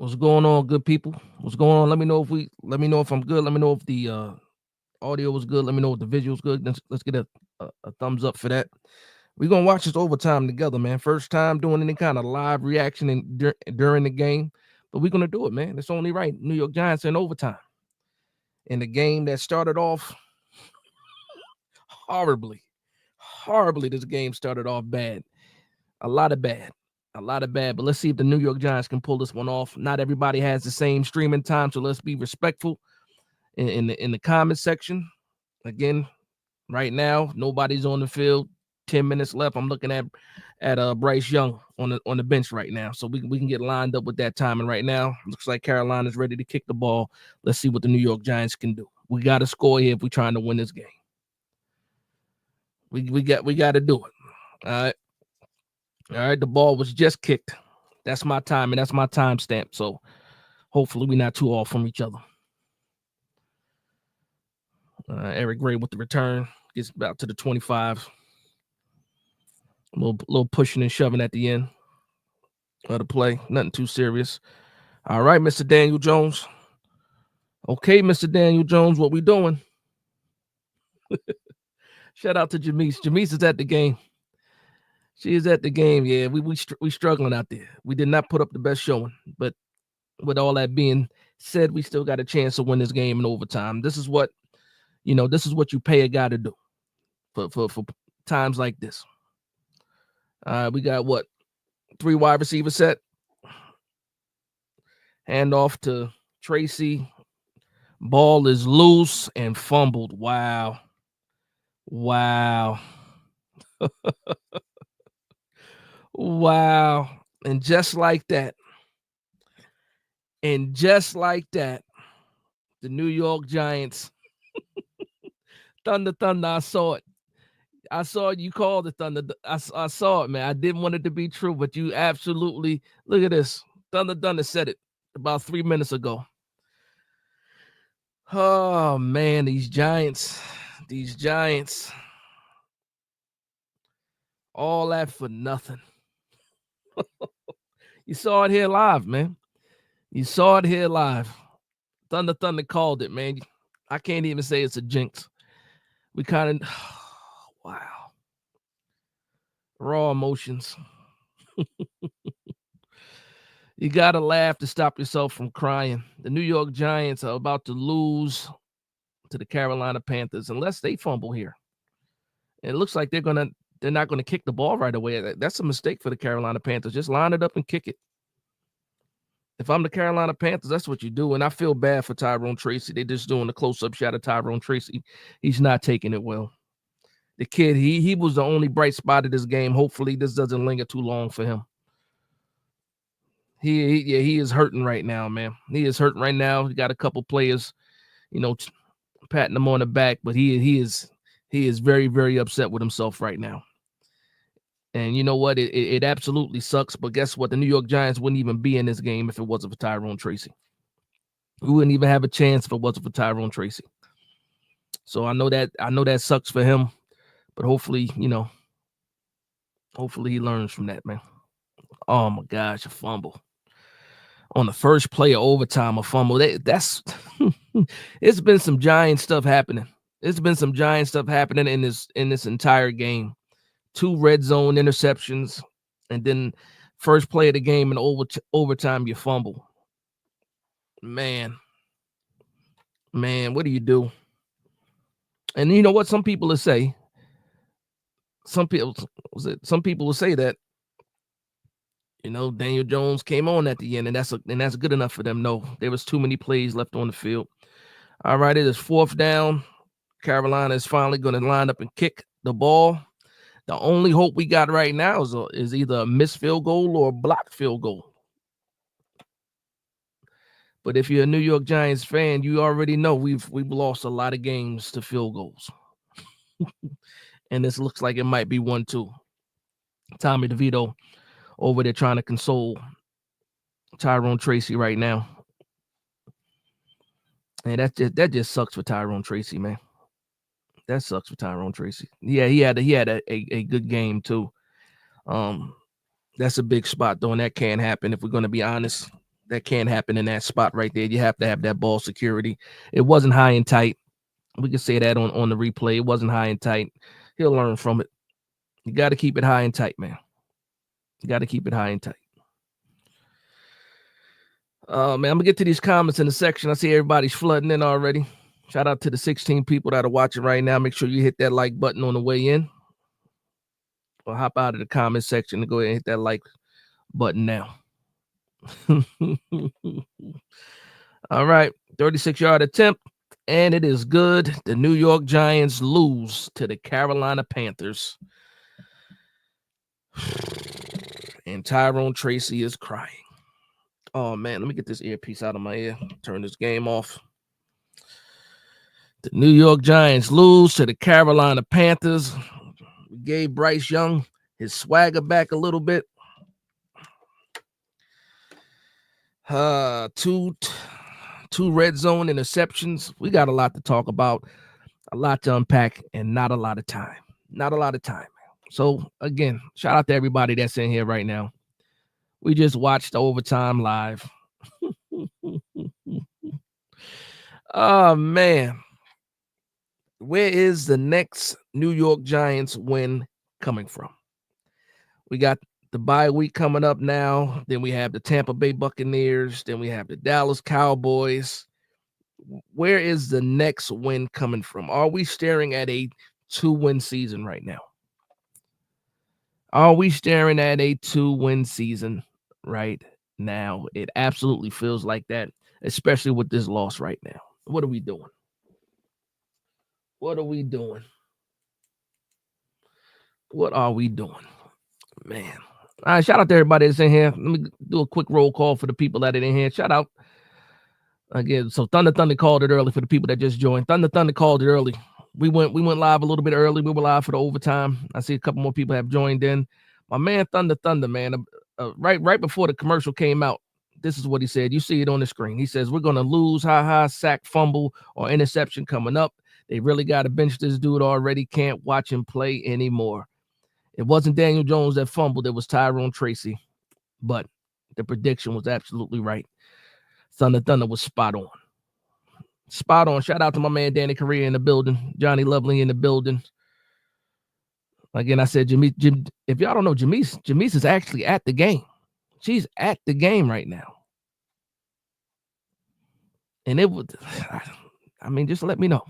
What's going on, good people? What's going on? Let me know if I'm good. Let me know if the audio was good. Let me know if the visual's good. Let's get a thumbs up for that. We're gonna watch this overtime together, man. First time doing any kind of live reaction during the game, but we're gonna do it, man. It's only right. New York Giants in overtime in the game that started off horribly, horribly. This game started off bad, a lot of bad. A lot of bad, but let's see if the New York Giants can pull this one off. Not everybody has the same streaming time, so let's be respectful in the comment section. Again, right now, nobody's on the field. 10 minutes left. I'm looking at Bryce Young on the bench right now, so we can get lined up with that timing right now. Looks like Carolina's ready to kick the ball. Let's see what the New York Giants can do. We got to score here if we're trying to win this game. We got to do it. All right. The ball was just kicked. That's my time, and that's my timestamp. So hopefully we're not too off from each other. Eric Gray with the return. Gets about to the 25. A little pushing and shoving at the end of the play. Nothing too serious. All right, Mr. Daniel Jones. Okay, Mr. Daniel Jones, what we doing? Shout out to Jamise. Jamise is at the game. She is at the game. Yeah, we struggling out there. We did not put up the best showing, but with all that being said, we still got a chance to win this game in overtime. This is what you pay a guy to do for times like this. We got 3 wide receiver set. Hand off to Tracy. Ball is loose and fumbled. Wow. Wow. And just like that, the New York Giants, thunder, I saw it. I saw you call the thunder. I saw it, man. I didn't want it to be true, but you absolutely, look at this. Thunder said it about 3 minutes ago. Oh, man, these Giants. All that for nothing. You saw it here live, man. You saw it here live. Thunder called it, man. I can't even say it's a jinx. We kind of, wow. Raw emotions. You got to laugh to stop yourself from crying. The New York Giants are about to lose to the Carolina Panthers unless they fumble here. And it looks like they're not going to kick the ball right away. That's a mistake for the Carolina Panthers. Just line it up and kick it. If I'm the Carolina Panthers, that's what you do. And I feel bad for Tyrone Tracy. They're just doing a close-up shot of Tyrone Tracy. He's not taking it well. The kid, he was the only bright spot of this game. Hopefully this doesn't linger too long for him. He is hurting right now, man. He is hurting right now. He got a couple players, patting him on the back, but he is very, very upset with himself right now. And you know what? It absolutely sucks. But guess what? The New York Giants wouldn't even be in this game if it wasn't for Tyrone Tracy. We wouldn't even have a chance if it wasn't for Tyrone Tracy. So I know that sucks for him, but hopefully he learns from that, man. Oh my gosh, a fumble. On the first play of overtime, a fumble. That's it's been some Giant stuff happening. It's been some Giant stuff happening in this entire game. 2 red zone interceptions, and then first play of the game in overtime, you fumble. Man, what do you do? And you know what? Some people will say that, Daniel Jones came on at the end, and that's good enough for them. No, there was too many plays left on the field. All right, it is 4th down. Carolina is finally going to line up and kick the ball. The only hope we got right now is either a missed field goal or a blocked field goal. But if you're a New York Giants fan, you already know we've lost a lot of games to field goals. And this looks like it might be one too. Tommy DeVito over there trying to console Tyrone Tracy right now. And that just sucks for Tyrone Tracy, man. That sucks for Tyrone Tracy. Yeah, he had a good game too. That's a big spot though, and that can't happen if we're going to be honest. That can't happen in that spot right there. You have to have that ball security. It wasn't high and tight. We can say that on the replay. It wasn't high and tight. He'll learn from it. You got to keep it high and tight, man. You got to keep it high and tight. Man, I'm going to get to these comments in the section. I see everybody's flooding in already. Shout out to the 16 people that are watching right now. Make sure you hit that like button on the way in. Or hop out of the comment section and go ahead and hit that like button now. All right, 36-yard attempt, and it is good. The New York Giants lose to the Carolina Panthers. And Tyrone Tracy is crying. Oh, man, let me get this earpiece out of my ear. Turn this game off. The New York Giants lose to the Carolina Panthers. We gave Bryce Young his swagger back a little bit. Two red zone interceptions. We got a lot to talk about, a lot to unpack, and not a lot of time. Not a lot of time. So, again, shout out to everybody that's in here right now. We just watched the overtime live. Oh, man. Where is the next New York Giants win coming from? We got the bye week coming up now. Then we have the Tampa Bay Buccaneers. Then we have the Dallas Cowboys. Where is the next win coming from? Are we staring at a 2-win season right now? Are we staring at a 2-win season right now? It absolutely feels like that, especially with this loss right now. What are we doing? What are we doing? What are we doing? Man. All right, shout out to everybody that's in here. Let me do a quick roll call for the people that are in here. Shout out. Again, so Thunder called it early for the people that just joined. Thunder called it early. We went live a little bit early. We were live for the overtime. I see a couple more people have joined in. My man Thunder, man, right before the commercial came out, this is what he said. You see it on the screen. He says, we're going to lose, sack, fumble, or interception coming up. They really got to bench this dude already. Can't watch him play anymore. It wasn't Daniel Jones that fumbled. It was Tyrone Tracy. But the prediction was absolutely right. Thunder was spot on. Spot on. Shout out to my man Danny Correa in the building. Johnny Lovely in the building. Again, I said, if y'all don't know, Jamise is actually at the game. She's at the game right now. And it would, I mean, just let me know.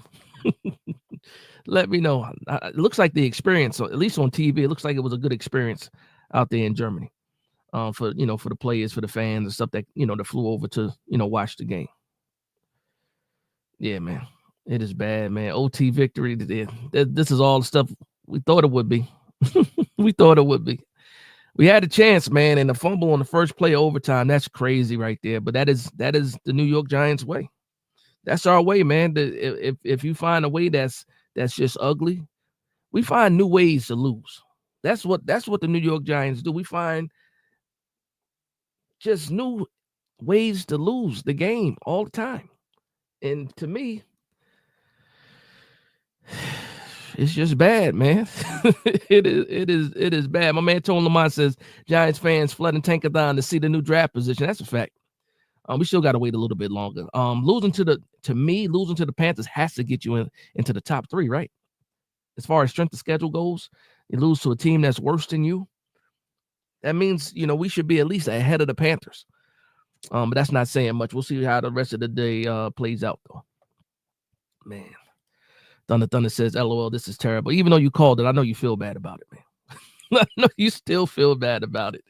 Let me know. It looks like the experience, at least on TV, it looks like it was a good experience out there in Germany. For the players, for the fans and stuff that, that flew over to, watch the game. Yeah, man. It is bad, man. OT victory. This is all the stuff we thought it would be. We thought it would be. We had a chance, man, and the fumble on the first play of overtime, that's crazy right there. But that is the New York Giants way. That's our way, man. If you find a way that's just ugly, we find new ways to lose. That's what the New York Giants do. We find just new ways to lose the game all the time. And to me, it's just bad, man. It is bad. My man Tony Lamont says Giants fans flooding Tankathon to see the new draft position. That's a fact. We still got to wait a little bit longer. Losing to the Panthers has to get you into the top 3, right? As far as strength of schedule goes, you lose to a team that's worse than you. That means, we should be at least ahead of the Panthers. But that's not saying much. We'll see how the rest of the day plays out, though. Man. Thunder says, LOL, this is terrible. Even though you called it, I know you feel bad about it, man. I know you still feel bad about it.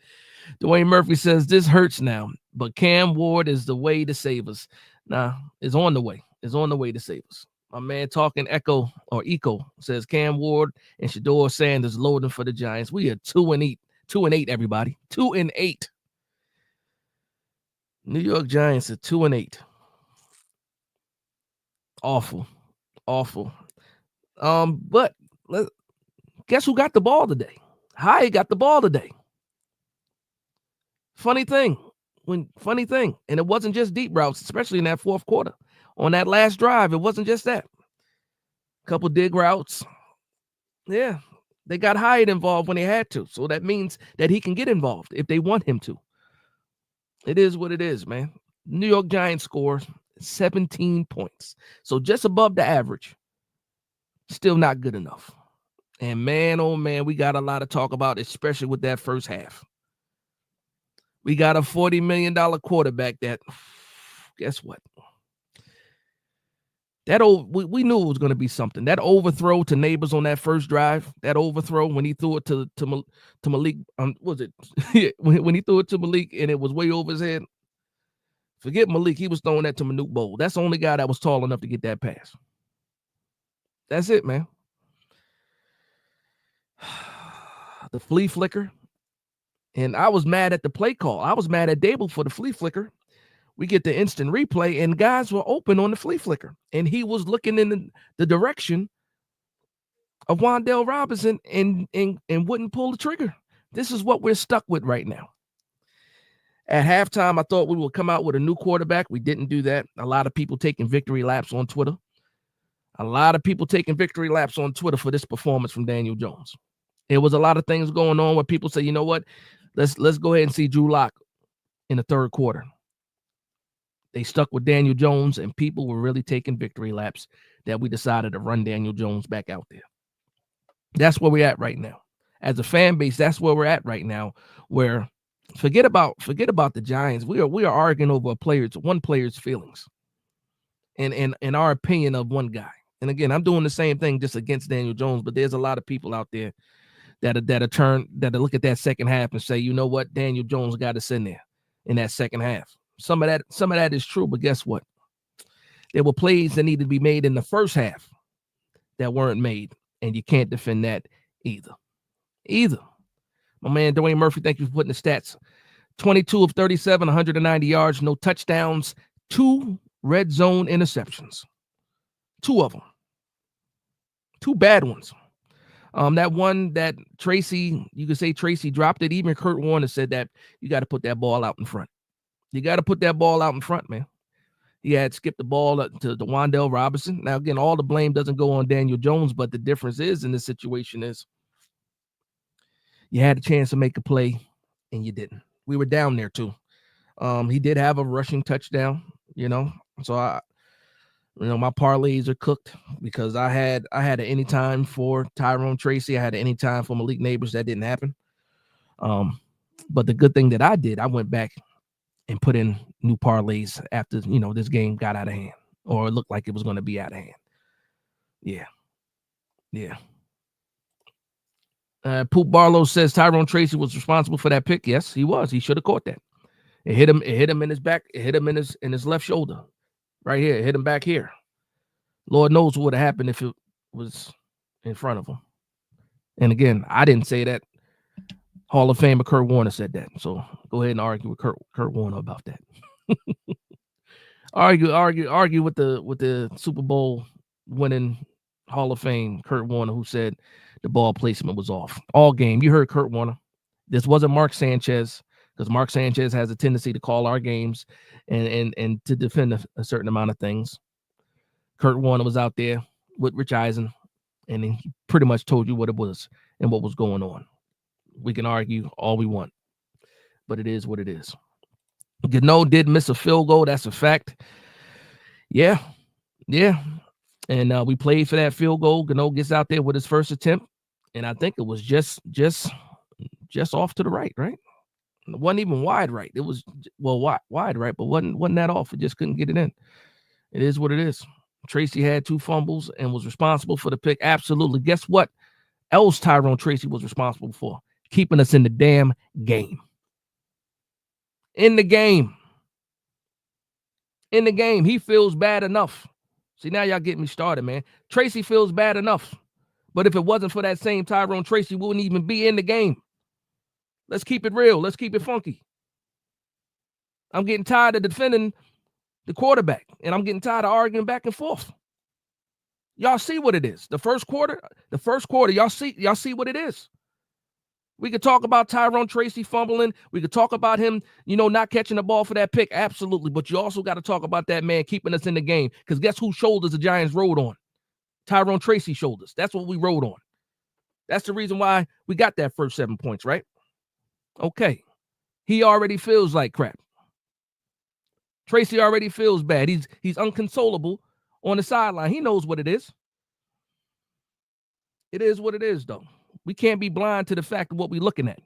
Dwayne Murphy says, this hurts now, but Cam Ward is the way to save us. Nah, it's on the way. It's on the way to save us. My man talking Echo says Cam Ward and Shador Sanders loading for the Giants. We are 2-8. 2-8, everybody. 2-8. New York Giants are 2-8. Awful. But guess who got the ball today? Hyatt got the ball today. Funny thing. And it wasn't just deep routes, especially in that fourth quarter. On that last drive, it wasn't just that. Couple dig routes. Yeah. They got Hyatt involved when they had to. So that means that he can get involved if they want him to. It is what it is, man. New York Giants score 17 points. So just above the average. Still not good enough. And man, oh man, we got a lot to talk about, especially with that first half. We got a $40 million quarterback that, guess what? We knew it was going to be something. That overthrow to Neighbors on that first drive, that overthrow when he threw it to Malik, was it when he threw it to Malik and it was way over his head? Forget Malik, he was throwing that to Manute Bowl. That's the only guy that was tall enough to get that pass. That's it, man. The flea flicker. And I was mad at the play call. I was mad at Dable for the flea flicker. We get the instant replay, and guys were open on the flea flicker. And he was looking in the direction of Wan'Dale Robinson and wouldn't pull the trigger. This is what we're stuck with right now. At halftime, I thought we would come out with a new quarterback. We didn't do that. A lot of people taking victory laps on Twitter. A lot of people taking victory laps on Twitter for this performance from Daniel Jones. There was a lot of things going on where people say, you know what? Let's go ahead and see Drew Lock in the third quarter. They stuck with Daniel Jones, and people were really taking victory laps that we decided to run Daniel Jones back out there. That's where we're at right now. As a fan base, that's where we're at right now, where forget about the Giants. We are arguing over one player's feelings and our opinion of one guy. And again, I'm doing the same thing just against Daniel Jones, but there's a lot of people out there that look at that second half and say, you know what, Daniel Jones got us in there in that second half. Some of that is true, but guess what? There were plays that needed to be made in the first half that weren't made, and you can't defend that either. My man Dwayne Murphy, thank you for putting the stats. 22 of 37, 190 yards, no touchdowns, 2 red zone interceptions. 2 of them. 2 bad ones. That one that Tracy, you could say Tracy dropped it. Even Kurt Warner said that you got to put that ball out in front. You got to put that ball out in front, man. He had skipped the ball to Wan'Dale Robinson. Now, again, all the blame doesn't go on Daniel Jones, but the difference is in this situation is you had a chance to make a play, and you didn't. We were down there, too. He did have a rushing touchdown, so my parlays are cooked because I had an anytime for Tyrone Tracy. I had an anytime for Malik Neighbors. That didn't happen. But the good thing that I did, I went back and put in new parlays after, this game got out of hand, or it looked like it was going to be out of hand. Yeah. Poop Barlow says Tyrone Tracy was responsible for that pick. Yes, he was. He should have caught that. It hit him in his back. It hit him in his left shoulder. Right here, hit him back here. Lord knows what would have happened if it was in front of him. And again, I didn't say that. Hall of Famer Kurt Warner said that. So go ahead and argue with Kurt Warner about that. argue with the Super Bowl winning Hall of Fame Kurt Warner, who said the ball placement was off all game. You heard Kurt Warner. This wasn't Mark Sanchez, because Mark Sanchez has a tendency to call our games and to defend a certain amount of things. Kurt Warner was out there with Rich Eisen, and he pretty much told you what it was and what was going on. We can argue all we want, but it is what it is. Gano did miss a field goal. That's a fact. Yeah. And we played for that field goal. Gano gets out there with his first attempt, and I think it was just off to the right? It wasn't even wide right. It was wide right, but wasn't that off. It just couldn't get it in. It is what it is. Tracy had 2 fumbles and was responsible for the pick. Absolutely. Guess what else Tyrone Tracy was responsible for? Keeping us in the damn game. In the game. He feels bad enough. See, now y'all get me started, man. Tracy feels bad enough. But if it wasn't for that same Tyrone Tracy, we wouldn't even be in the game. Let's keep it real. Let's keep it funky. I'm getting tired of defending the quarterback, and I'm getting tired of arguing back and forth. Y'all see what it is. The first quarter, y'all see what it is. We could talk about Tyrone Tracy fumbling. We could talk about him, not catching the ball for that pick. Absolutely. But you also got to talk about that man keeping us in the game, because guess whose shoulders the Giants rode on? Tyrone Tracy's shoulders. That's what we rode on. That's the reason why we got that first 7 points, right? Okay. He already feels like crap. Tracy already feels bad. He's unconsolable on the sideline. He knows what it is. It is what it is, though. We can't be blind to the fact of what we're looking at.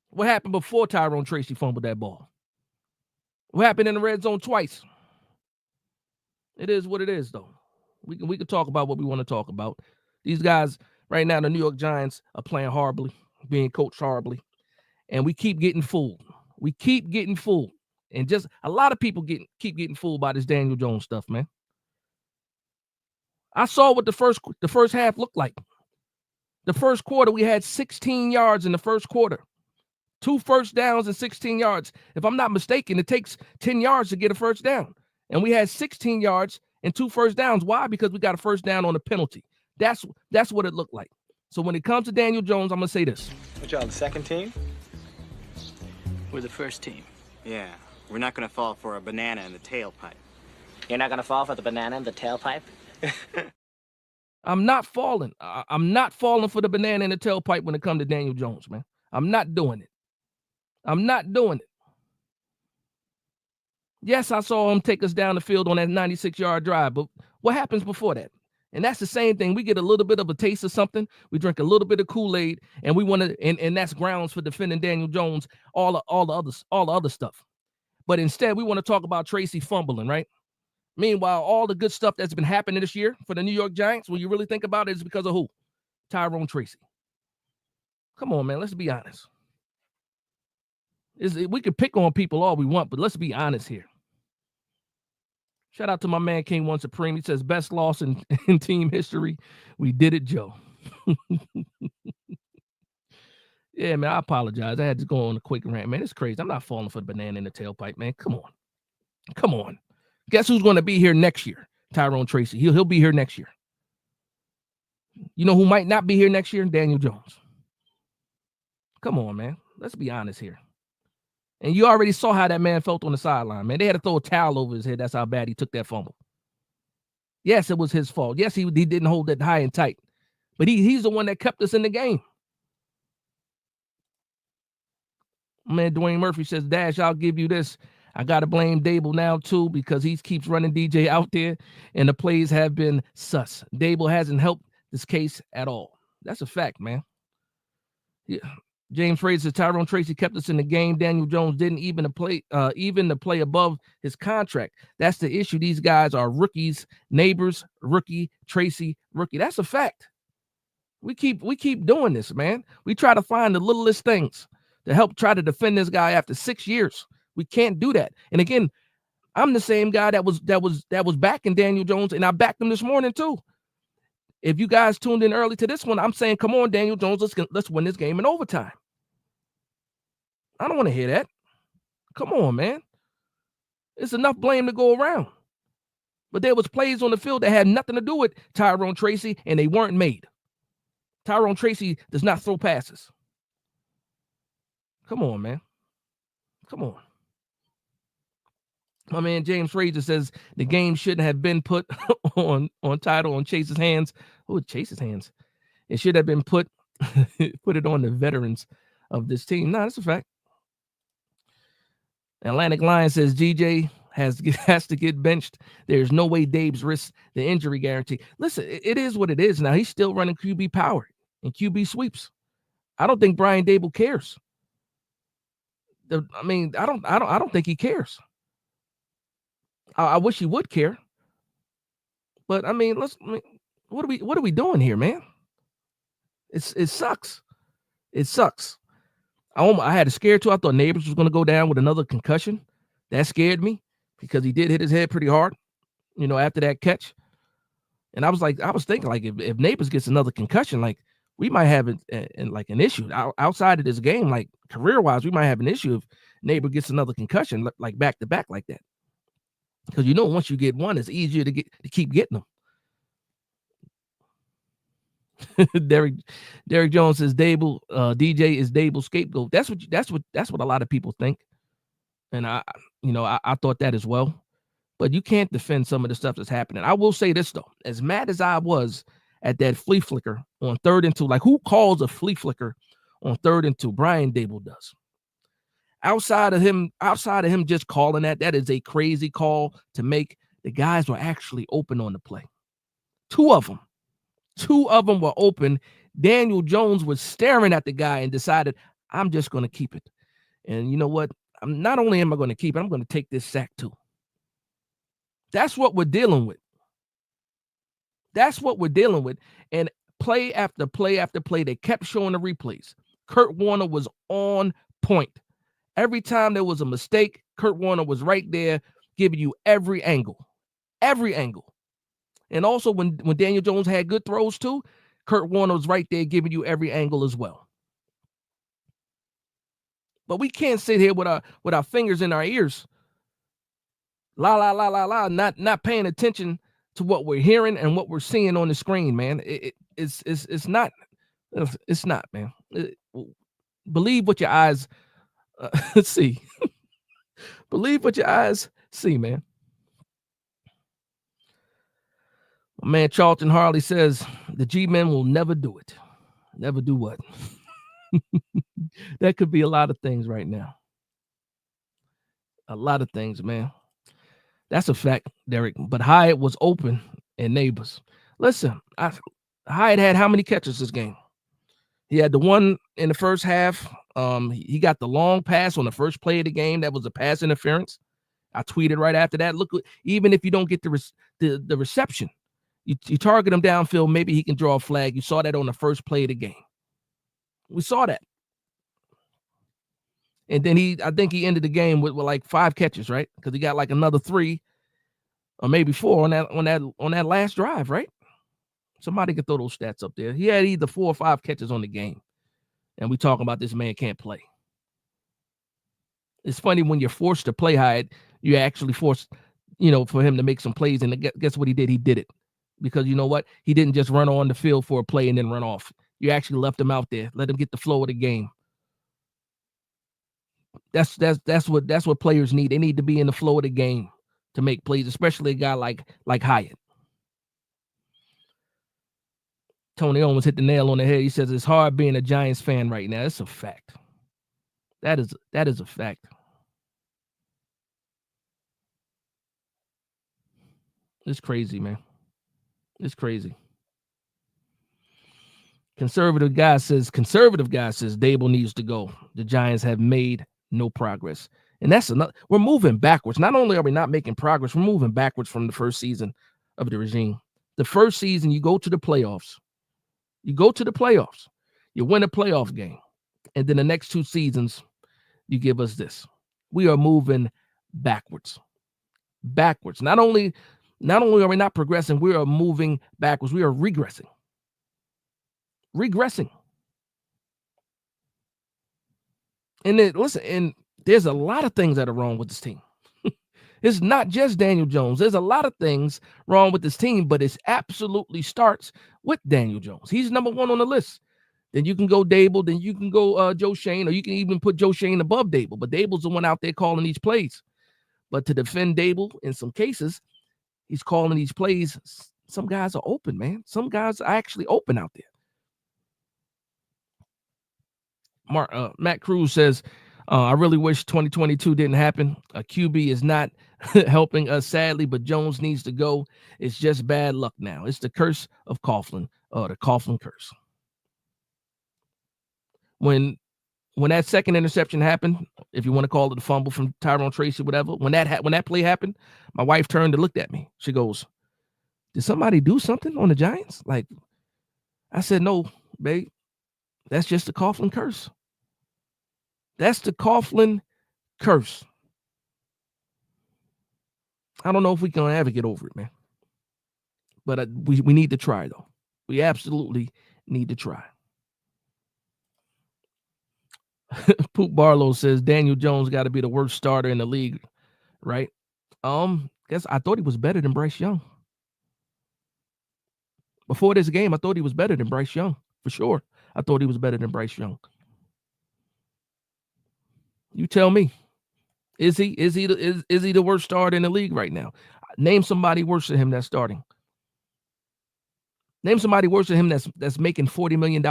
What happened before Tyrone Tracy fumbled that ball? What happened in the red zone twice? It is what it is, though. We can talk about what we want to talk about. These guys right now, the New York Giants, are playing horribly, being coached horribly, and we keep getting fooled. We keep getting fooled, and just a lot of people keep getting fooled by this Daniel Jones stuff, man. I saw what the first half looked like. The first quarter, we had 16 yards in the first quarter. 2 first downs and 16 yards. If I'm not mistaken, it takes 10 yards to get a first down. And we had 16 yards and 2 first downs. Why? Because we got a first down on a penalty. That's what it looked like. So when it comes to Daniel Jones, I'm going to say this. What y'all, the second team? We're the first team. Yeah, we're not going to fall for a banana in the tailpipe. You're not going to fall for the banana in the tailpipe? I'm not falling. I'm not falling for the banana in the tailpipe when it comes to Daniel Jones, man. I'm not doing it. I'm not doing it. Yes, I saw him take us down the field on that 96-yard drive, but what happens before that? And that's the same thing. We get a little bit of a taste of something. We drink a little bit of Kool-Aid, and we want to, and that's grounds for defending Daniel Jones, all the other stuff. But instead, we want to talk about Tracy fumbling, right? Meanwhile, all the good stuff that's been happening this year for the New York Giants, when you really think about it, is because of who? Tyrone Tracy. Come on, man. Let's be honest. We can pick on people all we want, but let's be honest here. Shout out to my man King One Supreme. He says, best loss in team history. We did it, Joe. Yeah, man, I apologize. I had to go on a quick rant, man. It's crazy. I'm not falling for the banana in the tailpipe, man. Come on. Come on. Guess who's going to be here next year? Tyrone Tracy. He'll be here next year. You know who might not be here next year? Daniel Jones. Come on, man. Let's be honest here. And you already saw how that man felt on the sideline, man. They had to throw a towel over his head. That's how bad he took that fumble. Yes, it was his fault. Yes, he didn't hold it high and tight. But he's the one that kept us in the game. Man, Dwayne Murphy says, Dash, I'll give you this. I got to blame Dable now, too, because he keeps running DJ out there, and the plays have been sus. Dable hasn't helped this case at all. That's a fact, man. Yeah. James Fraser says, Tyrone Tracy kept us in the game. Daniel Jones didn't even to play above his contract. That's the issue. These guys are rookies. Neighbors, rookie. Tracy, rookie. That's a fact. We keep doing this, man. We try to find the littlest things to help try to defend this guy after 6 years. We can't do that. And again, I'm the same guy that was backing Daniel Jones, and I backed him this morning too. If you guys tuned in early to this one, I'm saying, come on, Daniel Jones, let's win this game in overtime. I don't want to hear that. Come on, man. It's enough blame to go around. But there was plays on the field that had nothing to do with Tyrone Tracy, and they weren't made. Tyrone Tracy does not throw passes. Come on, man. Come on. My man James Fraser says the game shouldn't have been put on title on Chase's hands. Oh, Chase's hands. It should have been put it on the veterans of this team. No, that's a fact. Atlantic Lion says GJ has to get benched. There's no way Dave's risks the injury guarantee. Listen, it is what it is now. He's still running QB power and QB sweeps. I don't think Brian Dable cares. I mean, I don't think he cares. I wish he would care. But I mean, what are we doing here, man? It sucks. It sucks. I had a scare too. I thought Neighbors was going to go down with another concussion. That scared me because he did hit his head pretty hard, after that catch. And I was thinking, like, if Neighbors gets another concussion, like, we might have an issue outside of this game, like career-wise, we might have an issue if Neighbor gets another concussion, like back to back like that. Because once you get one, it's easier to keep getting them. Derek Jones says Dable, DJ is Dable's scapegoat. That's what a lot of people think, and I thought that as well. But you can't defend some of the stuff that's happening. I will say this though, as mad as I was at that flea flicker on 3rd and 2, like who calls a flea flicker on 3rd and 2? Brian Dable does. outside of him just calling that is a crazy call to make. The guys were actually open on the play. Two of them were open. Daniel Jones was staring at the guy and decided, I'm just going to keep it. And you know what? Not only am I going to keep it, I'm going to take this sack too. That's what we're dealing with. And play after play after play, they kept showing the replays. Kurt Warner was on point. Every time there was a mistake, Kurt Warner was right there giving you every angle. And also when Daniel Jones had good throws too, Kurt Warner was right there giving you every angle as well. But we can't sit here with our fingers in our ears, not paying attention to what we're hearing and what we're seeing on the screen, man. It's not, man. Believe what your eyes see. Believe what your eyes see, man. My man Charlton Harley says the G-men will never do it. Never do what? That could be a lot of things right now. A lot of things, man. That's a fact, Derek. But Hyatt was open and Neighbors. Listen, Hyatt had how many catches this game? He had the one in the first half. He got the long pass on the first play of the game. That was a pass interference. I tweeted right after that. Look, even if you don't get the reception, you target him downfield, maybe he can draw a flag. You saw that on the first play of the game. We saw that. And then I think he ended the game with like 5 catches, right? Because he got like another 3 or maybe 4 on that last drive, right? Somebody could throw those stats up there. He had either 4 or 5 catches on the game. And we talking about this man can't play. It's funny when you're forced to play Hyatt, you actually forced, for him to make some plays. And guess what he did? He did it. Because you know what? He didn't just run on the field for a play and then run off. You actually left him out there. Let him get the flow of the game. That's what players need. They need to be in the flow of the game to make plays, especially a guy like Hyatt. Tony Owens hit the nail on the head. He says it's hard being a Giants fan right now. That's a fact. That is a fact. It's crazy, man. It's crazy. Conservative guy says Dable needs to go. The Giants have made no progress. And that's another. We're moving backwards. Not only are we not making progress, we're moving backwards from the first season of the regime. The first season, you go to the playoffs. You win a playoff game. And then the next 2 seasons, you give us this. We are moving backwards. Not only are we not progressing, we are moving backwards. We are regressing. And then, listen, and there's a lot of things that are wrong with this team. It's not just Daniel Jones. There's a lot of things wrong with this team, but it absolutely starts with Daniel Jones. He's number 1 on the list. Then you can go Dable. Then you can go Joe Shane, or you can even put Joe Shane above Dable. But Dable's the one out there calling these plays. But to defend Dable, in some cases, he's calling these plays. Some guys are open, man. Some guys are actually open out there. Matt Cruz says, I really wish 2022 didn't happen. A QB is not helping us, sadly, but Jones needs to go. It's just bad luck now. It's the curse of Coughlin, the Coughlin curse. When that second interception happened, if you want to call it a fumble from Tyrone Tracy, whatever, when that play happened, my wife turned and looked at me. She goes, did somebody do something on the Giants? Like, I said, no, babe, that's just the Coughlin curse. That's the Coughlin curse. I don't know if we can ever get over it, man. But we need to try, though. We absolutely need to try. Poop Barlow says Daniel Jones got to be the worst starter in the league, right? Guess I thought he was better than Bryce Young. Before this game, I thought he was better than Bryce Young, for sure. I thought he was better than Bryce Young. You tell me. Is he the worst starter in the league right now? Name somebody worse than him that's starting. Name somebody worse than him that's making $40 million.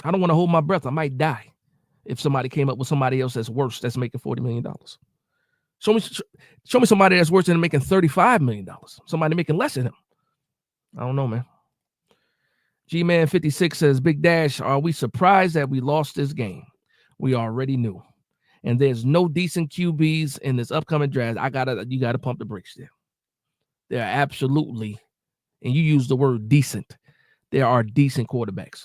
I don't want to hold my breath. I might die if somebody came up with somebody else that's worse, that's making $40 million. Show me somebody that's worse than making $35 million. Somebody making less than him. I don't know, man. G-Man 56 says, Big Dash, are we surprised that we lost this game? We already knew. And there's no decent QBs in this upcoming draft. You gotta pump the brakes there. There are absolutely, and you use the word decent, there are decent quarterbacks.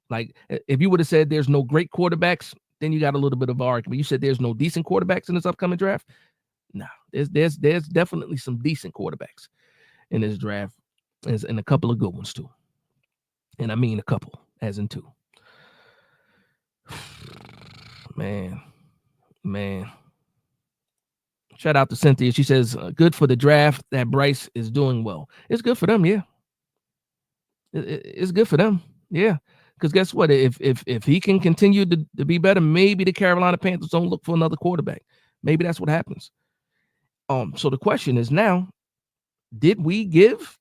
Like, if you would have said there's no great quarterbacks, then you got a little bit of an argument. You said there's no decent quarterbacks in this upcoming draft. No, there's definitely some decent quarterbacks in this draft, and a couple of good ones too. And I mean a couple, as in two. Man. Shout out to Cynthia. She says, good for the draft that Bryce is doing well. It's good for them, yeah. It's good for them, yeah. Because guess what? If he can continue to be better, maybe the Carolina Panthers don't look for another quarterback. Maybe that's what happens. So the question is now, did we give?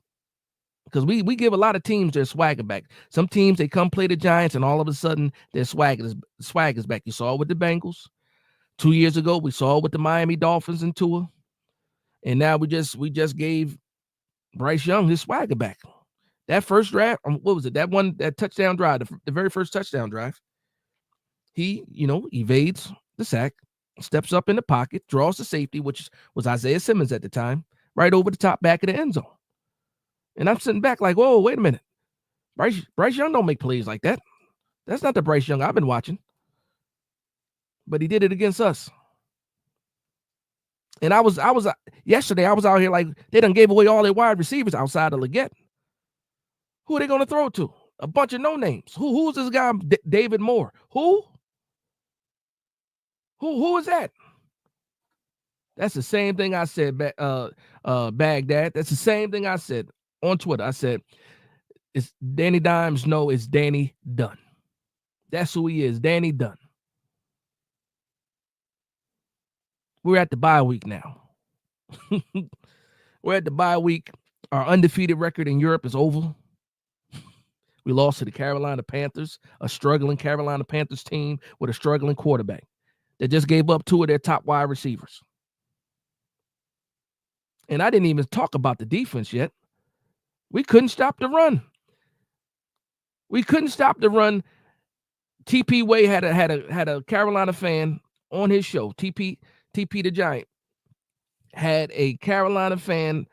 Because we give a lot of teams their swagger back. Some teams, they come play the Giants, and all of a sudden their swag is back. You saw it with the Bengals. 2 years ago, we saw it with the Miami Dolphins and Tua. And now we just gave Bryce Young his swagger back. That first draft, what was it? That touchdown drive, the very first touchdown drive. He, evades the sack, steps up in the pocket, draws the safety, which was Isaiah Simmons at the time, right over the top back of the end zone. And I'm sitting back like, whoa, wait a minute. Bryce Young don't make plays like that. That's not the Bryce Young I've been watching. But he did it against us. And I was yesterday, I was out here like they done gave away all their wide receivers outside of Leggett. Who are they going to throw to? A bunch of no names. Who's this guy, David Moore? Who is that? That's the same thing I said, Baghdad. That's the same thing I said on Twitter. I said, it's Danny Dimes. No, it's Danny Dunn. That's who he is, Danny Dunn. We're at the bye week now. We're at the bye week. Our undefeated record in Europe is over. We lost to the Carolina Panthers, a struggling Carolina Panthers team with a struggling quarterback that just gave up 2 of their top wide receivers. And I didn't even talk about the defense yet. We couldn't stop the run. TP Way had a Carolina fan on his show. TP the Giant had a Carolina fan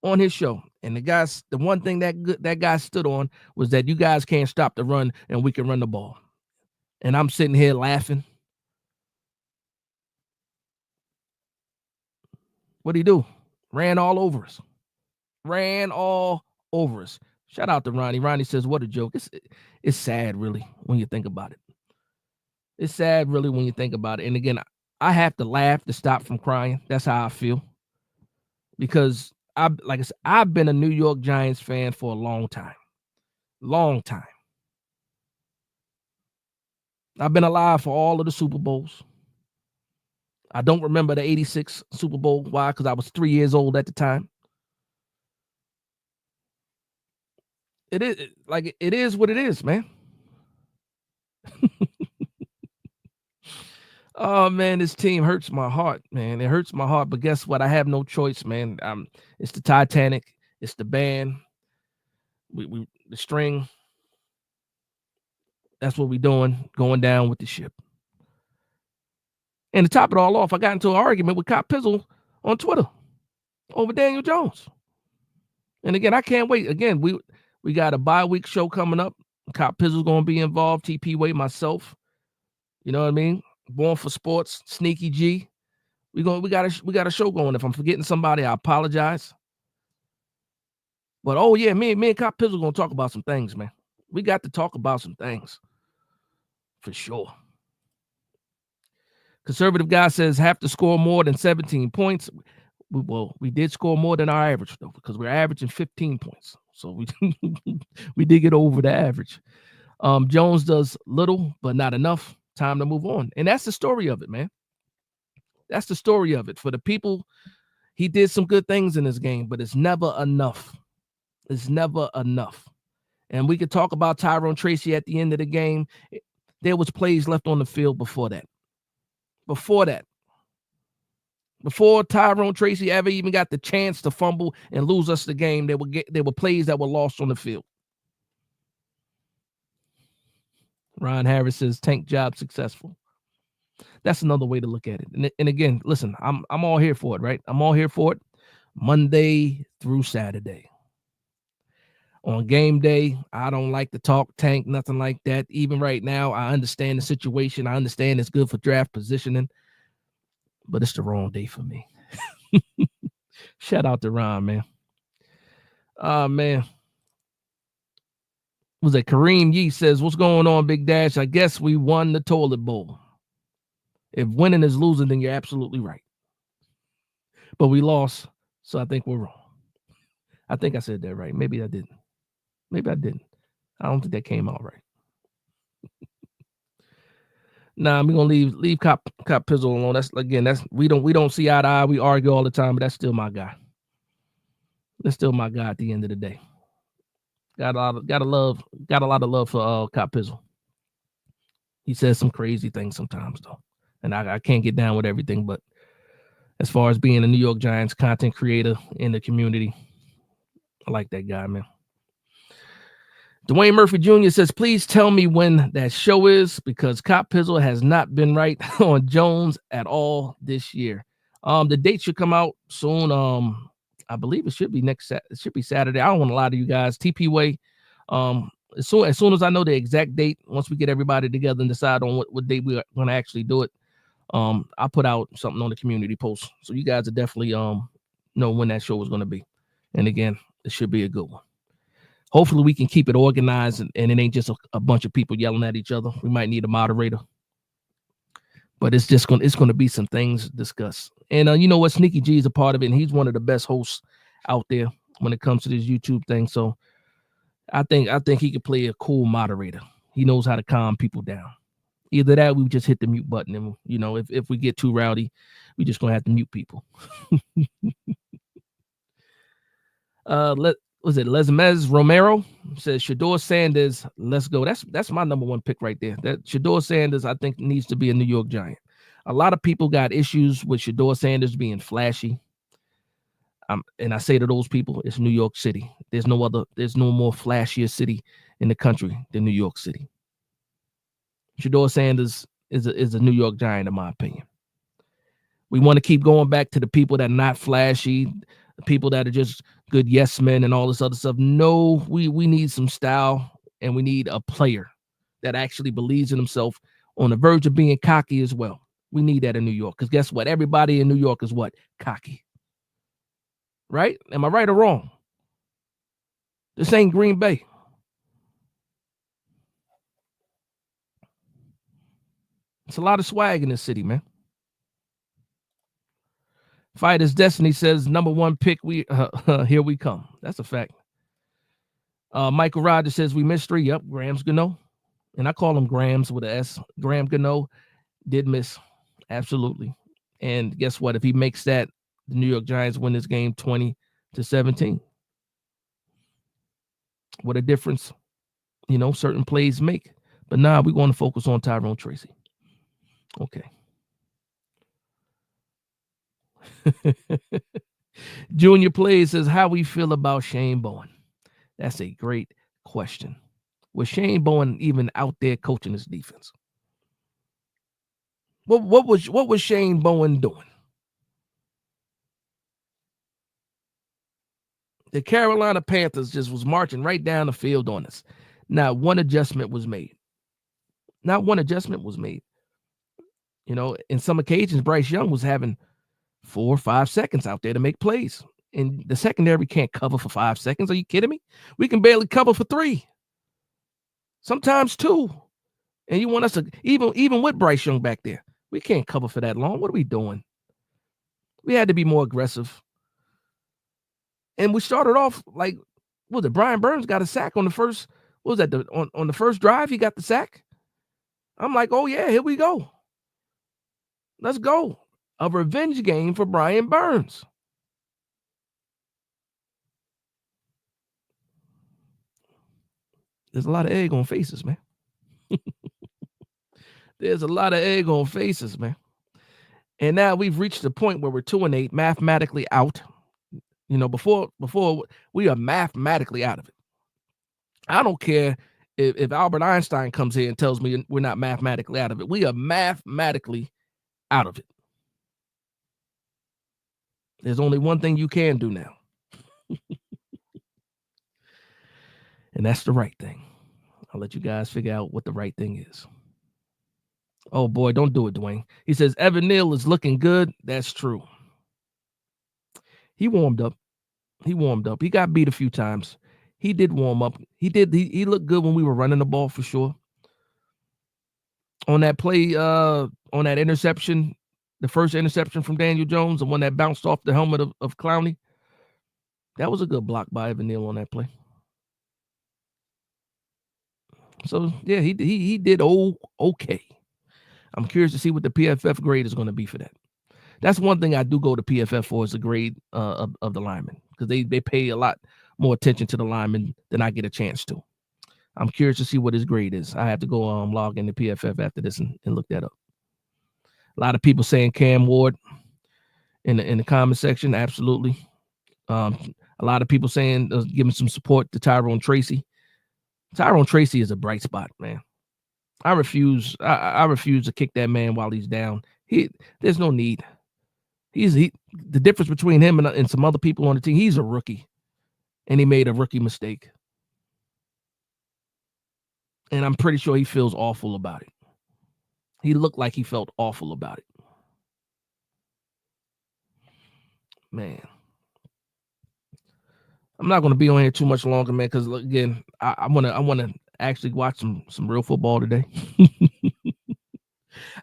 on his show. And the one thing that guy stood on was that you guys can't stop the run and we can run the ball. And I'm sitting here laughing. What'd he do? Ran all over us. Shout out to Ronnie. Ronnie says, what a joke. It's sad, really, when you think about it. It's sad, really, when you think about it. And again, I have to laugh to stop from crying. That's how I feel. Because I've been a New York Giants fan for a long time. Long time. I've been alive for all of the Super Bowls. I don't remember the 86 Super Bowl. Why? Because I was 3 years old at the time. It is what it is, man. Oh man, this team hurts my heart, man. It hurts my heart, but guess what? I have no choice, man. It's the Titanic, it's the band, the string. That's what we're doing, going down with the ship. And to top it all off, I got into an argument with Cop Pizzle on Twitter over Daniel Jones. And again, I can't wait. Again, we got a bye week show coming up. Cop Pizzle's gonna be involved. TP Way, myself. You know what I mean? Born for Sports, Sneaky G. We got a show going. If I'm forgetting somebody, I apologize. But oh yeah, me and Cop Pizzle gonna talk about some things, man. We got to talk about some things for sure. Conservative guy says have to score more than 17 points. We did score more than our average though, because we're averaging 15 points. So we did get over the average. Jones does little, but not enough. Time to move on. And that's the story of it, man. That's the story of it. For the people, he did some good things in this game, but it's never enough. It's never enough. And we could talk about Tyrone Tracy at the end of the game. There was plays left on the field before that. Before Tyrone Tracy ever even got the chance to fumble and lose us the game, there were plays that were lost on the field. Ron Harris says tank job successful. That's another way to look at it. And again, listen, I'm all here for it, right? I'm all here for it. Monday through Saturday. On game day, I don't like to talk tank, nothing like that. Even right now, I understand the situation. I understand it's good for draft positioning, but it's the wrong day for me. Shout out to Ron, man. Man. Was it Kareem Yee says, what's going on, Big Dash? I guess we won the toilet bowl. If winning is losing, then you're absolutely right. But we lost, so I think we're wrong. I think I said that right. Maybe I didn't. I don't think that came out right. Nah, we're gonna leave Cop Pizzle alone. That's we don't see eye to eye. We argue all the time, but that's still my guy. That's still my guy at the end of the day. Got a lot of love for Cop Pizzle. He says some crazy things sometimes though, and I can't get down with everything. But as far as being a New York Giants content creator in the community, I like that guy, man. Dwayne Murphy Jr. says, please tell me when that show is because Cop Pizzle has not been right on Jones at all this year. The date should come out soon. I believe it should be Saturday. I don't want to lie to you guys. TP Way. As soon as I know the exact date, once we get everybody together and decide on what date we're going to actually do it, I'll put out something on the community post. So you guys will definitely know when that show is going to be. And again, it should be a good one. Hopefully we can keep it organized and it ain't just a bunch of people yelling at each other. We might need a moderator. But it's going to be some things discussed. And you know what? Sneaky G is a part of it, and he's one of the best hosts out there when it comes to this YouTube thing. So I think he could play a cool moderator. He knows how to calm people down. Either that, we just hit the mute button, and you know, if we get too rowdy, we just gonna have to mute people. Lesmez Romero says Shador Sanders, let's go. That's my number one pick right there. That Shador Sanders, I think, needs to be a New York Giant. A lot of people got issues with Shador Sanders being flashy. And I say to those people, it's New York City. There's no more flashier city in the country than New York City. Shador Sanders is a New York Giant, in my opinion. We want to keep going back to the people that are not flashy, the people that are just good yes men and all this other stuff. No, we need some style, and we need a player that actually believes in himself on the verge of being cocky as well. We need that in New York because guess what? Everybody in New York is what? Cocky. Right? Am I right or wrong? This ain't Green Bay. It's a lot of swag in this city, man. Fighters Destiny says number one pick. Here we come. That's a fact. Michael Rogers says we missed 3. Yep, Grams Gano. And I call him Grams with an S. Graham Gano did miss. Absolutely. And guess what? If he makes that, the New York Giants win this game 20-17. What a difference, certain plays make. But now we're going to focus on Tyrone Tracy. Okay. Junior Plays says, how we feel about Shane Bowen? That's a great question. Was Shane Bowen even out there coaching his defense? What was Shane Bowen doing? The Carolina Panthers just was marching right down the field on us. Not one adjustment was made. In some occasions, Bryce Young was having 4 or 5 seconds out there to make plays. And the secondary can't cover for 5 seconds. Are you kidding me? We can barely cover for 3. Sometimes 2. And you want us to, even with Bryce Young back there, we can't cover for that long. What are we doing? We had to be more aggressive. And we started off like, Brian Burns got a sack on the first, on the first drive, he got the sack. I'm like, oh yeah, here we go. Let's go. A revenge game for Brian Burns. There's a lot of egg on faces, man. There's a lot of egg on faces, man. And now we've reached the point where we're 2-8, mathematically out. Before we are mathematically out of it. I don't care if Albert Einstein comes here and tells me we're not mathematically out of it. We are mathematically out of it. There's only one thing you can do now. And that's the right thing. I'll let you guys figure out what the right thing is. Oh, boy, don't do it, Dwayne. He says, Evan Neal is looking good. That's true. He warmed up. He got beat a few times. He did warm up. He looked good when we were running the ball for sure. On that play, on that interception, the first interception from Daniel Jones, the one that bounced off the helmet of Clowney, that was a good block by Evan Neal on that play. So, yeah, he did okay. I'm curious to see what the PFF grade is going to be for that. That's one thing I do go to PFF for is the grade of the linemen, because they pay a lot more attention to the linemen than I get a chance to. I'm curious to see what his grade is. I have to go log into PFF after this and look that up. A lot of people saying Cam Ward in the comment section. Absolutely. A lot of people saying giving some support to Tyrone Tracy. Tyrone Tracy is a bright spot, man. I refuse to kick that man while he's down. There's no need. The difference between him and some other people on the team, he's a rookie, and he made a rookie mistake. And I'm pretty sure he feels awful about it. He looked like he felt awful about it. Man. I'm not going to be on here too much longer, man, because, again, I want to actually watch some real football today.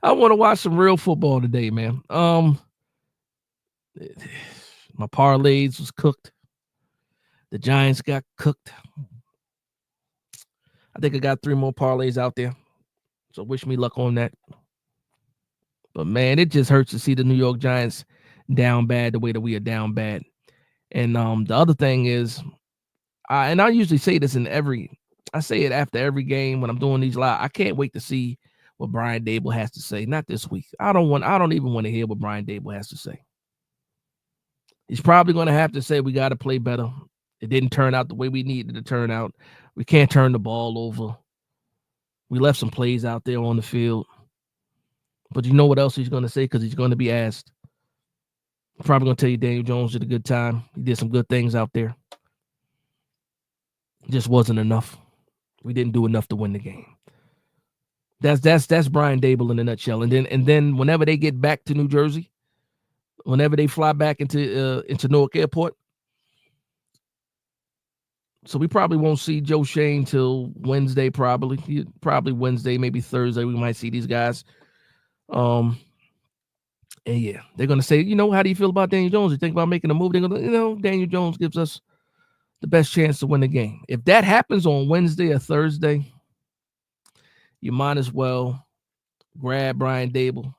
I want to watch some real football today, man. My parlays was cooked. The Giants got cooked. I think I got 3 more parlays out there. So wish me luck on that. But, man, it just hurts to see the New York Giants down bad the way that we are down bad. And the other thing is, and I usually say this I say it after every game when I'm doing these live. I can't wait to see what Brian Dable has to say. Not this week. I don't even want to hear what Brian Dable has to say. He's probably going to have to say we got to play better. It didn't turn out the way we needed to turn out. We can't turn the ball over. We left some plays out there on the field. But you know what else he's going to say, because he's going to be asked. He's probably going to tell you Daniel Jones did a good time. He did some good things out there. It just wasn't enough. We didn't do enough to win the game. That's Brian Dable in a nutshell. And then whenever they get back to New Jersey, whenever they fly back into Newark Airport, so we probably won't see Joe Shane till Wednesday, probably Wednesday, maybe Thursday. We might see these guys. And yeah, they're gonna say, how do you feel about Daniel Jones? You think about making a move? They're gonna, Daniel Jones gives us the best chance to win the game. If that happens on Wednesday or Thursday, you might as well grab Brian Dable,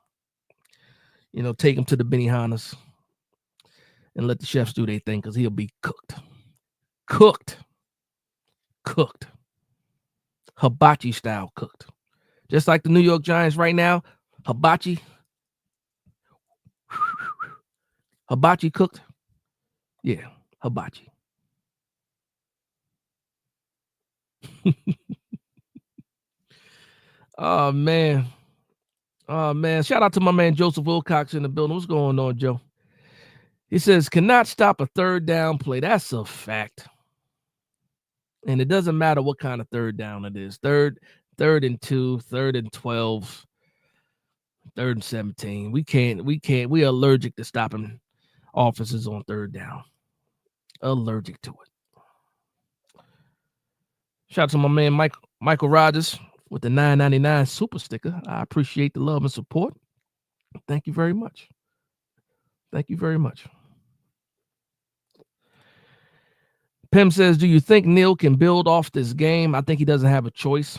take him to the Benihana's and let the chefs do their thing, because he'll be cooked. Hibachi style cooked. Just like the New York Giants right now, hibachi cooked. Yeah, hibachi. Oh man. Shout out to my man Joseph Wilcox in the building. What's going on, Joe? He says, cannot stop a third down play. That's a fact. And it doesn't matter what kind of third down it is. Third and 2, 3rd and 12, 3rd and 17. We are allergic to stopping offenses on third down. Allergic to it. Shout out to my man Michael Rogers with the $9.99 super sticker. I appreciate the love and support. Thank you very much. Pim says, do you think Neal can build off this game? I think he doesn't have a choice.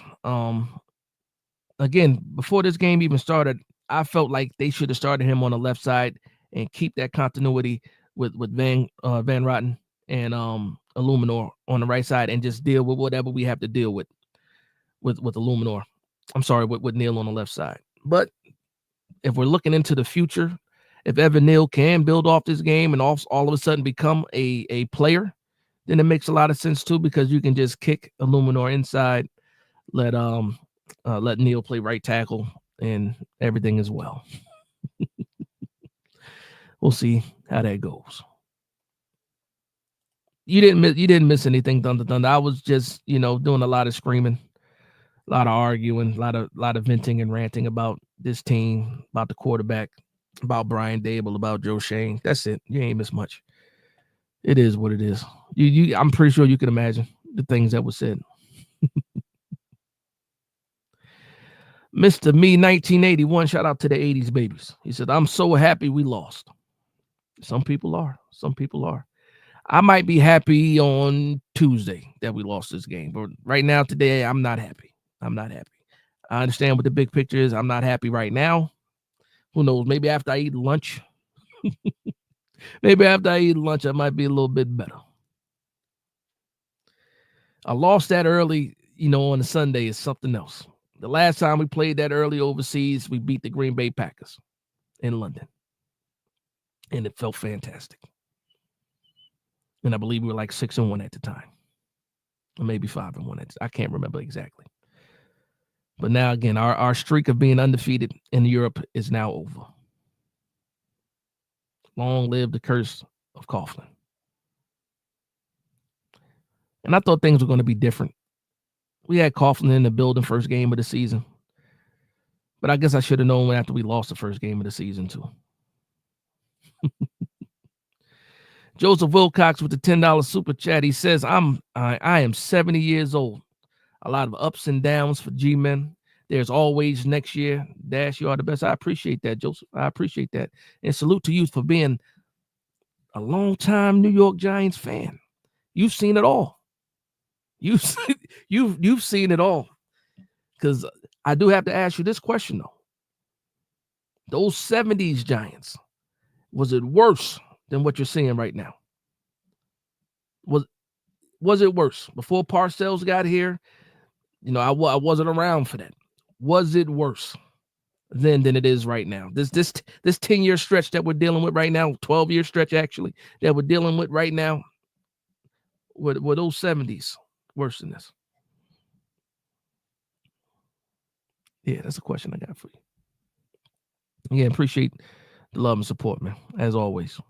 Again, before this game even started, I felt like they should have started him on the left side and keep that continuity with Van Rotten and Illuminor on the right side and just deal with whatever we have to deal with. with Illuminor. I'm sorry, with Neal on the left side. But if we're looking into the future, if Evan Neal can build off this game and all of a sudden become a player, then it makes a lot of sense too, because you can just kick Illuminor inside, let Neal play right tackle, and everything is well. We'll see how that goes. You didn't miss anything, Thunder. I was just, doing a lot of screaming, a lot of arguing, a lot of venting and ranting about this team, about the quarterback, about Brian Dable, about Joe Shane. That's it. You ain't missed much. It is what it is. I'm pretty sure you can imagine the things that were said. Mr. Me 1981, shout out to the 80s babies. He said, I'm so happy we lost. Some people are. I might be happy on Tuesday that we lost this game, but right now, today, I'm not happy. I understand what the big picture is. I'm not happy right now. Who knows? Maybe after I eat lunch. I might be a little bit better. I lost that early, on a Sunday is something else. The last time we played that early overseas, we beat the Green Bay Packers in London. And it felt fantastic. And I believe we were like 6-1 at the time. Or maybe 5-1. I can't remember exactly. But now, again, our streak of being undefeated in Europe is now over. Long live the curse of Coughlin. And I thought things were going to be different. We had Coughlin in the building first game of the season. But I guess I should have known after we lost the first game of the season, too. Joseph Wilcox with the $10 super chat. He says, I am 70 years old. A lot of ups and downs for G-Men. There's always next year. Dash, you are the best. I appreciate that, Joseph. I appreciate that. And salute to you for being a longtime New York Giants fan. You've seen it all. You've seen it all. Because I do have to ask you this question, though. Those 70s Giants, was it worse than what you're seeing right now? Was it worse? Before Parcells got here, I wasn't around for that. Was it worse then than it is right now? This 10-year stretch that we're dealing with right now, 12-year stretch actually, that we're dealing with right now, were those 70s worse than this? Yeah, that's a question I got for you. Yeah, appreciate the love and support, man, as always.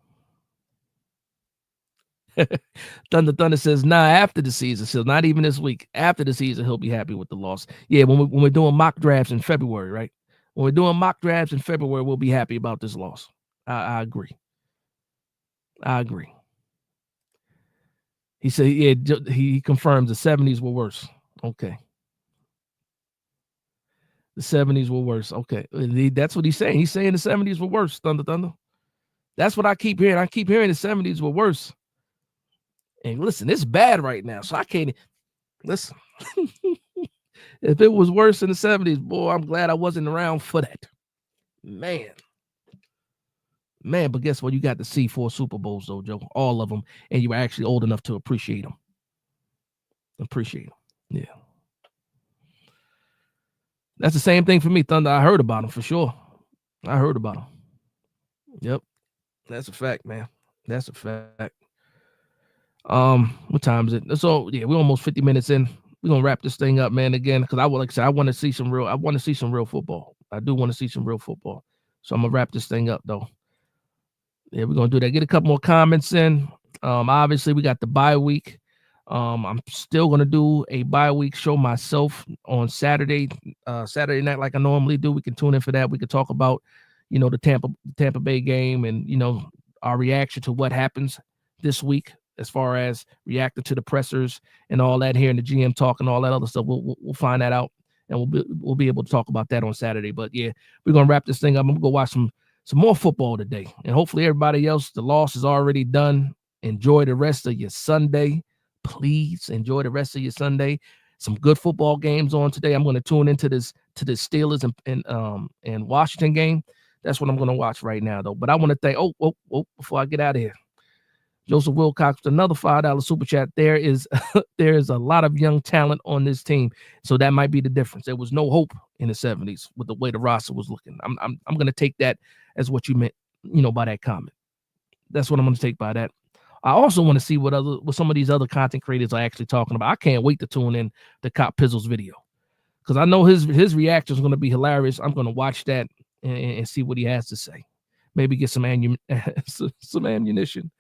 Thunder says, after the season. So not even this week. After the season, he'll be happy with the loss. Yeah, when we're doing mock drafts in February, right? When we're doing mock drafts in February, we'll be happy about this loss. I agree. He said, yeah, he confirms the 70s were worse. Okay. The 70s were worse. Okay. That's what he's saying. He's saying the 70s were worse, Thunder. That's what I keep hearing. I keep hearing the 70s were worse. And listen, it's bad right now, so I can't listen. If it was worse in the 70s, boy, I'm glad I wasn't around for that. Man, but guess what? You got to see 4 Super Bowls, though, Joe. All of them. And you were actually old enough to appreciate them. Yeah. That's the same thing for me, Thunder. I heard about them for sure. Yep. That's a fact, man. That's a fact. What time is it? So yeah, we're almost 50 minutes in. We're gonna wrap this thing up, man. Again, because I want to see some real football. I do want to see some real football. So I'm gonna wrap this thing up though. Yeah, we're gonna do that. Get a couple more comments in. Obviously we got the bye week. I'm still gonna do a bye week show myself on Saturday night, like I normally do. We can tune in for that. We could talk about, the Tampa Bay game and our reaction to what happens this week, as far as reacting to the pressers and all that, here in the GM talk and all that other stuff. We'll find that out, and we'll be able to talk about that on Saturday. But yeah, we're gonna wrap this thing up. I'm gonna go watch some more football today, and hopefully everybody else, the loss is already done. Enjoy the rest of your Sunday. Please enjoy the rest of your Sunday. Some good football games on today. I'm going to tune into the Steelers and Washington game. That's what I'm going to watch right now, though. But I want to thank. Before I get out of here. Joseph Wilcox with another $5 super chat. There is a lot of young talent on this team, so that might be the difference. There was no hope in the 70s with the way the roster was looking. I'm going to take that as what you meant, by that comment. That's what I'm going to take by that. I also want to see what some of these other content creators are actually talking about. I can't wait to tune in to Cop Pizzle's video because I know his reaction is going to be hilarious. I'm going to watch that and see what he has to say. Maybe get some ammunition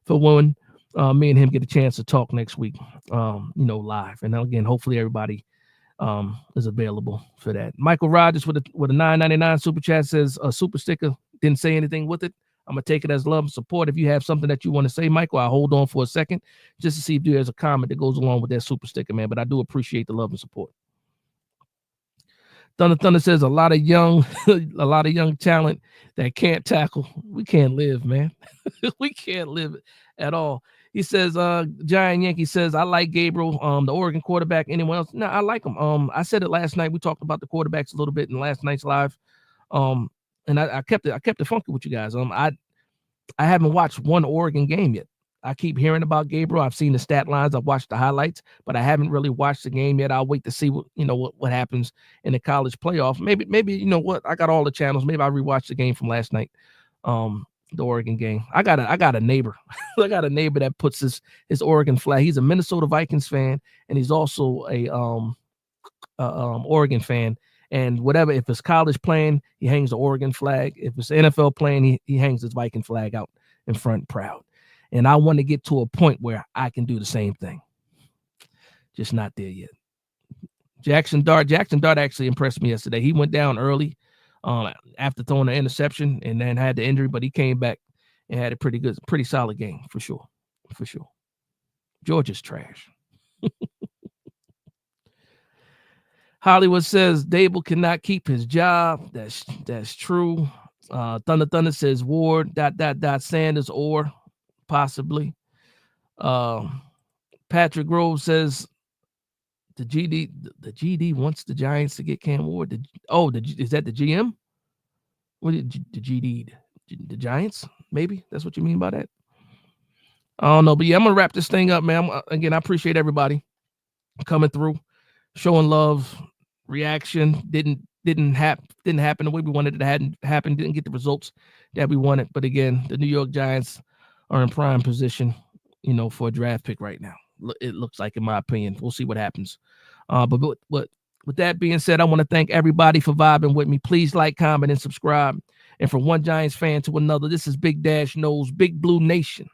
for when me and him get a chance to talk next week, live. And again, hopefully everybody is available for that. Michael Rogers with a $9.99 super chat says a super sticker. Didn't say anything with it. I'm going to take it as love and support. If you have something that you want to say, Michael, I'll hold on for a second just to see if there's a comment that goes along with that super sticker, man. But I do appreciate the love and support. Thunder says a lot of young talent that can't tackle. We can't live, man. We can't live at all. He says, Giant Yankee says, I like Gabriel, the Oregon quarterback. Anyone else? No, I like him. I said it last night. We talked about the quarterbacks a little bit in last night's live. And I kept it funky with you guys. I haven't watched one Oregon game yet. I keep hearing about Gabriel. I've seen the stat lines. I've watched the highlights, but I haven't really watched the game yet. I'll wait to see what happens in the college playoff. Maybe you know what? I got all the channels. Maybe I'll rewatch the game from last night. The Oregon game. I got a neighbor. I got a neighbor that puts his Oregon flag. He's a Minnesota Vikings fan, and he's also a Oregon fan. And whatever, if it's college playing, he hangs the Oregon flag. If it's NFL playing, he hangs his Viking flag out in front, proud. And I want to get to a point where I can do the same thing. Just not there yet. Jackson Dart actually impressed me yesterday. He went down early after throwing an interception and then had the injury, but he came back and had a pretty solid game for sure. For sure. Georgia's trash. Hollywood says Dable cannot keep his job. That's true. Thunder says Ward, ... Sanders, or possibly. Patrick Grove says the GD wants the Giants to get Cam Ward. Is that the GM? What did the GD? The Giants? Maybe that's what you mean by that. I don't know, but yeah, I'm gonna wrap this thing up, man. Again, I appreciate everybody coming through, showing love. Reaction didn't happen the way we wanted it to happen. Didn't get the results that we wanted. But again, the New York Giants are in prime position, for a draft pick right now. It looks like, in my opinion. We'll see what happens. But with that being said, I want to thank everybody for vibing with me. Please like, comment, and subscribe. And from one Giants fan to another, this is Big Dash Knows Big Blue Nation.